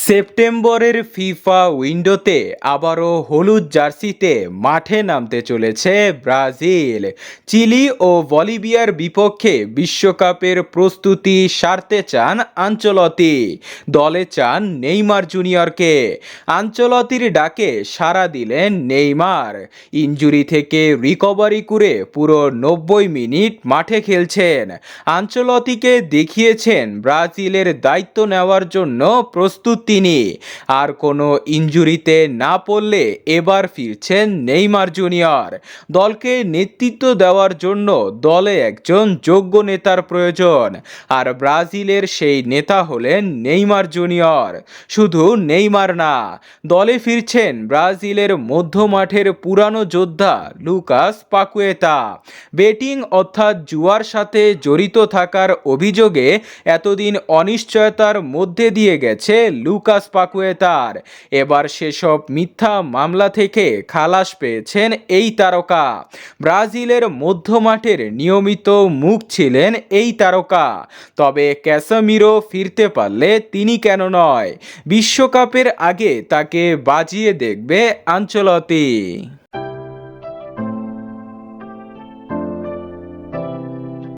সেপ্টেম্বরের ফিফা উইন্ডোতে আবারও হলুদ জার্সিতে মাঠে নামতে চলেছে ব্রাজিল। চিলি ও বলিভিয়ার বিপক্ষে বিশ্বকাপের প্রস্তুতি সারতে চান আনচেলত্তি। দলে চান নেইমার জুনিয়রকে। আনচেলত্তির ডাকে সাড়া দিলেন নেইমার। ইনজুরি থেকে রিকভারি করে পুরো 90 মিনিট মাঠে খেলছেন। আনচেলত্তিকে দেখিয়েছেন ব্রাজিলের দায়িত্ব নেওয়ার জন্য প্রস্তুত তিনি। আর কোনো ইনজুরিতে না পড়লে এবার ফিরছেন নেইমার জুনিয়র। দলকে নেতৃত্ব দেওয়ার জন্য দলে একজন যোগ্য নেতার প্রয়োজন, আর ব্রাজিলের সেই নেতা হলেন নেইমার জুনিয়র। শুধু নেইমার না, দলে ফিরছেন ব্রাজিলের মধ্যমাঠের পুরানো যোদ্ধা লুকাস পাকুয়েতা। বেটিং অর্থাৎ জুয়ার সাথে জড়িত থাকার অভিযোগে এতদিন অনিশ্চয়তার মধ্যে দিয়ে গেছে লুকাস পাকুয়েতার। এবার সেসব মিথ্যা মামলা থেকে খালাস পেয়েছেন এই তারকা। ব্রাজিলের মধ্যমাঠের নিয়মিত মুখ ছিলেন এই তারকা। তবে ক্যাসেমিরো ফিরতে পারলে তিনি কেন নয়, বিশ্বকাপের আগে তাকে বাজিয়ে দেখবে আনচেলত্তি।